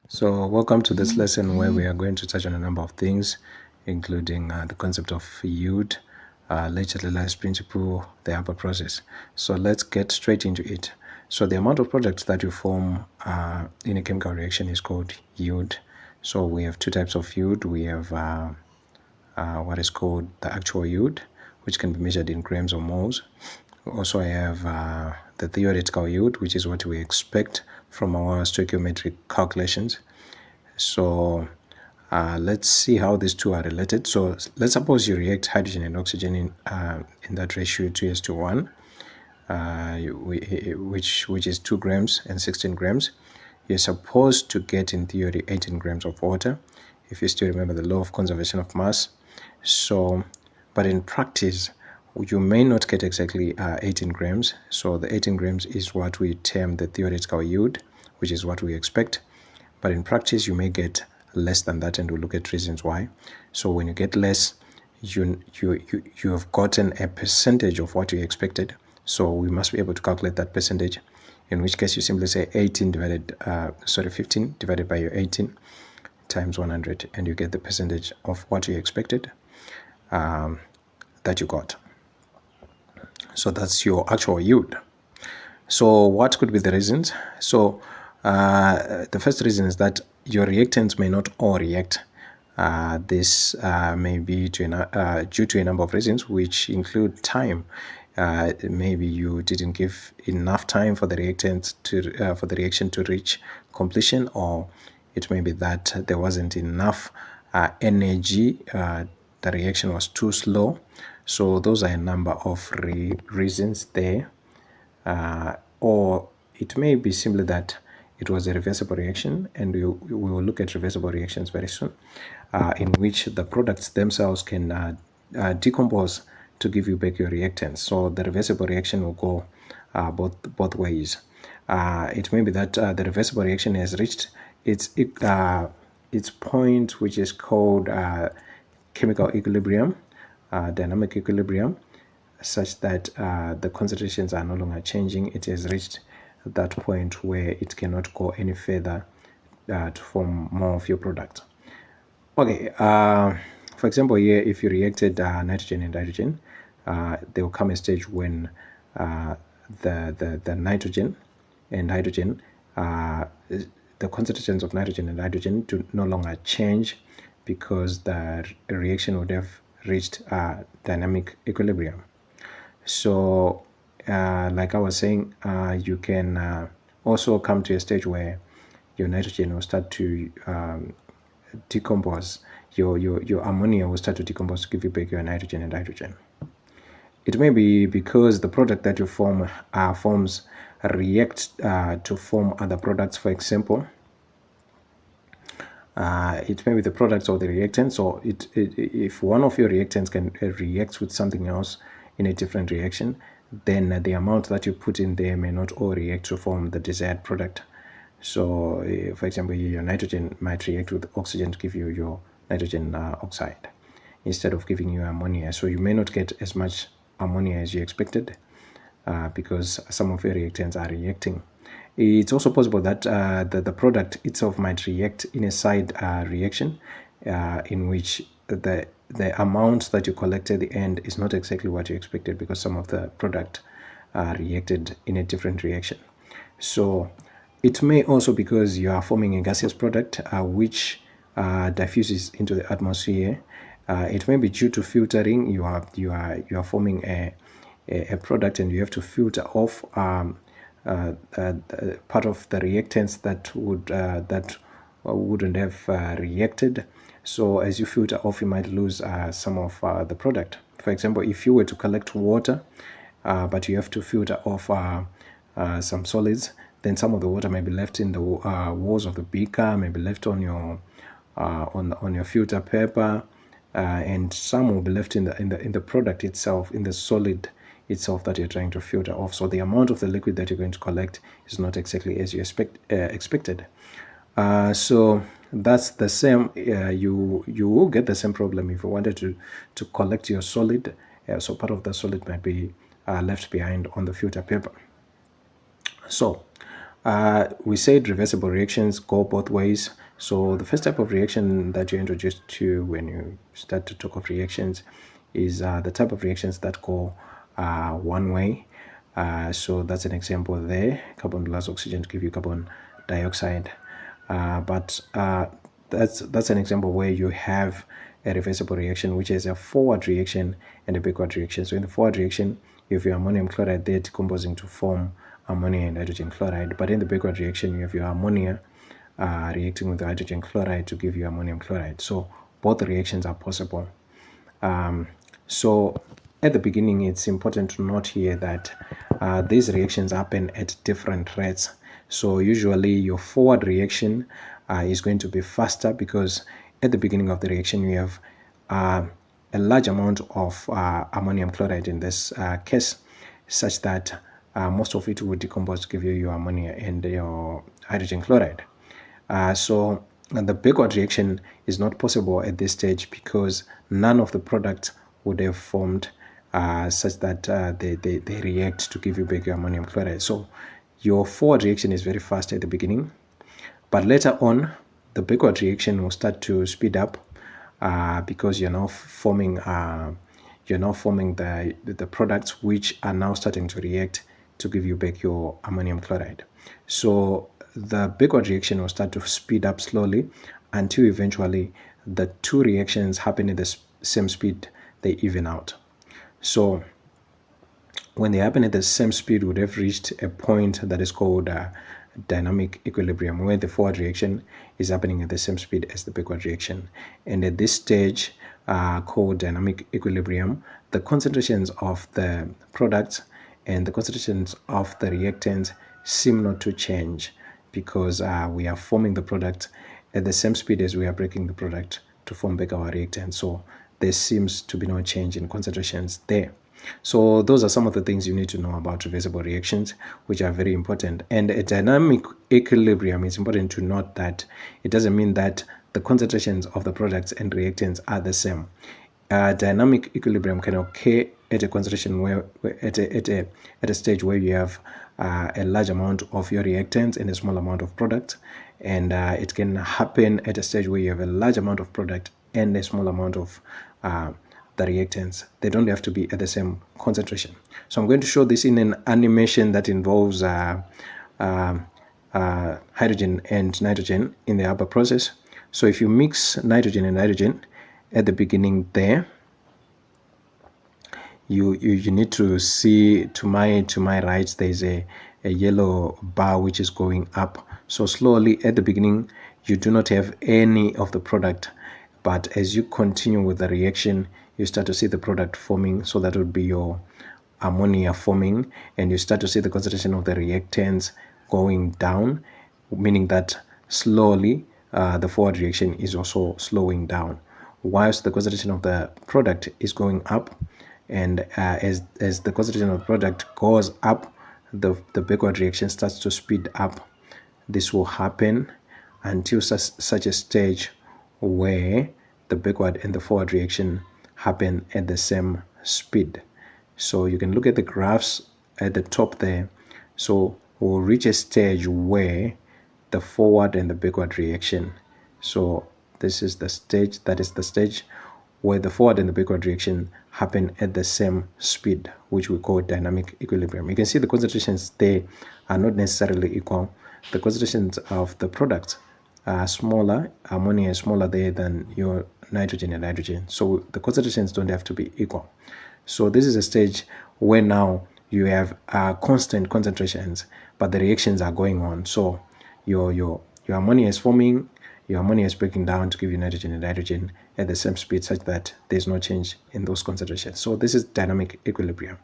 So welcome to this lesson where we are going to touch on a number of things, including the concept of yield, later realized principle, the Haber process. So let's get straight into it. So the amount of products that you form in a chemical reaction is called yield. So we have two types of yield. We have what is called the actual yield, which can be measured in grams or moles. Also, I have the theoretical yield, which is what we expect from our stoichiometric calculations. So let's see how these two are related. So let's suppose you react hydrogen and oxygen in that ratio 2:1, which is 2 grams and 16 grams. You're supposed to get, in theory, 18 grams of water, if you still remember the law of conservation of mass. So, but in practice, you may not get exactly 18 grams. So the 18 grams is what we term the theoretical yield, which is what we expect. But in practice, you may get less than that, and we'll look at reasons why. So when you get less, you have gotten a percentage of what you expected. So we must be able to calculate that percentage, in which case you simply say 15 divided by your 18 times 100, and you get the percentage of what you expected that you got. So that's your actual yield. So what could be the reasons? So the first reason is that your reactants may not all react. This may be due to a number of reasons, which include time. Maybe you didn't give enough time for the reactant for the reaction to reach completion, or it may be that there wasn't enough energy. The reaction was too slow. So those are a number of reasons there. Or it may be simply that it was a reversible reaction, and we will look at reversible reactions very soon, in which the products themselves can decompose to give you back your reactants. So the reversible reaction will go both ways. It may be that the reversible reaction has reached its point, which is called chemical equilibrium, dynamic equilibrium, such that the concentrations are no longer changing. It has reached that point where it cannot go any further to form more of your product. Okay, for example, here, if you reacted nitrogen and hydrogen, there will come a stage when the nitrogen and hydrogen, the concentrations of nitrogen and hydrogen do no longer change, because the reaction would have reached dynamic equilibrium. So like I was saying, you can also come to a stage where your nitrogen will start to decompose. Your ammonia will start to decompose to give you back your nitrogen and hydrogen. It may be because the product that you forms react to form other products. For example, it may be the products or the reactants. So if one of your reactants can react with something else in a different reaction, then the amount that you put in there may not all react to form the desired product. So for example, your nitrogen might react with oxygen to give you your nitrogen oxide instead of giving you ammonia. So you may not get as much ammonia as you expected because some of your reactants are reacting. It's also possible that the product itself might react in a side reaction in which the amount that you collect at the end is not exactly what you expected, because some of the product reacted in a different reaction. So it may also because you are forming a gaseous product which diffuses into the atmosphere. It may be due to filtering. You are forming a product, and you have to filter off part of the reactants that wouldn't have reacted. So as you filter off, you might lose some of the product. For example, if you were to collect water, but you have to filter off some solids, then some of the water may be left in the walls of the beaker, may be left on your filter paper, and some will be left in the product itself, in the solid itself that you're trying to filter off. So the amount of the liquid that you're going to collect is not exactly as you expected. So that's the same. You will get the same problem if you wanted to collect your solid. So part of the solid might be left behind on the filter paper. So We said reversible reactions go both ways. So the first type of reaction that you're introduced to when you start to talk of reactions is the type of reactions that go one way. So that's an example there. Carbon plus oxygen to give you carbon dioxide. But that's an example where you have a reversible reaction, which is a forward reaction and a backward reaction. So in the forward reaction, you have your ammonium chloride there decomposing to form ammonia and hydrogen chloride. But in the backward reaction, you have your ammonia reacting with the hydrogen chloride to give you ammonium chloride. So both reactions are possible. So at the beginning, it's important to note here that these reactions happen at different rates. So usually your forward reaction is going to be faster because at the beginning of the reaction, you have a large amount of ammonium chloride in this case, such that most of it will decompose to give you your ammonia and your hydrogen chloride. So the backward reaction is not possible at this stage because none of the products would have formed such that they react to give you back your ammonium chloride. So your forward reaction is very fast at the beginning, but later on the backward reaction will start to speed up because you're now forming the products which are now starting to react to give you back your ammonium chloride. So the backward reaction will start to speed up slowly until eventually the two reactions happen at the same speed, they even out. So when they happen at the same speed, we would have reached a point that is called dynamic equilibrium, where the forward reaction is happening at the same speed as the backward reaction. And at this stage, called dynamic equilibrium, the concentrations of the products and the concentrations of the reactants seem not to change because we are forming the product at the same speed as we are breaking the product to form back our reactant. So there seems to be no change in concentrations there. So those are some of the things you need to know about reversible reactions, which are very important. And a dynamic equilibrium, is important to note that it doesn't mean that the concentrations of the products and reactants are the same. Dynamic equilibrium can occur at a concentration where at a stage where you have a large amount of your reactants and a small amount of product, and it can happen at a stage where you have a large amount of product and a small amount of the reactants. They don't have to be at the same concentration. So I'm going to show this in an animation that involves hydrogen and nitrogen in the Haber process. So if you mix nitrogen and hydrogen at the beginning there, you need to see to my right there's a yellow bar which is going up. So slowly at the beginning you do not have any of the product, but as you continue with the reaction you start to see the product forming. So that would be your ammonia forming, and you start to see the concentration of the reactants going down, meaning that slowly the forward reaction is also slowing down, whilst the concentration of the product is going up. And as the concentration of the product goes up, the backward reaction starts to speed up. This will happen until such a stage where the backward and the forward reaction happen at the same speed. So you can look at the graphs at the top there. So we'll reach a stage where the forward and the backward reaction, so this is the stage, that is the stage where the forward and the backward reaction happen at the same speed, which we call dynamic equilibrium. You can see the concentrations there are not necessarily equal. The concentrations of the products are smaller. Ammonia is smaller there than your nitrogen and hydrogen, so the concentrations don't have to be equal. So this is a stage where now you have constant concentrations, but the reactions are going on. So your ammonia is forming, your ammonia is breaking down to give you nitrogen and hydrogen at the same speed, such that there's no change in those concentrations. So this is dynamic equilibrium,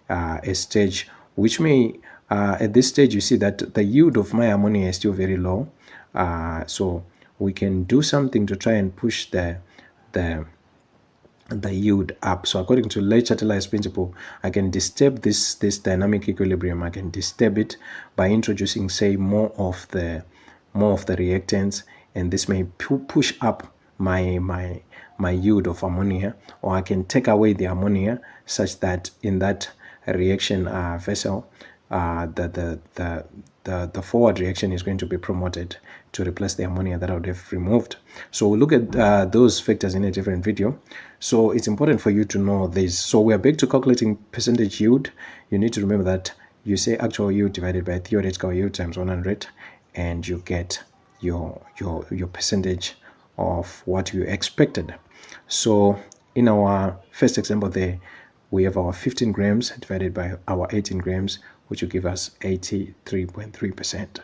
a stage which may at this stage you see that the yield of my ammonia is still very low. So we can do something to try and push the yield up. So according to Le Chatelain's principle, I can disturb this dynamic equilibrium. I can disturb it by introducing, say, more of the reactants, and this may push up my yield of ammonia. Or I can take away the ammonia such that in that reaction vessel, the the forward reaction is going to be promoted to replace the ammonia that I would have removed. So we'll look at those factors in a different video. So it's important for you to know this. So we are back to calculating percentage yield. You need to remember that you say actual yield divided by theoretical yield times 100, and you get your percentage of what you expected. So in our first example there, we have our 15 grams divided by our 18 grams, which will give us 83.3%.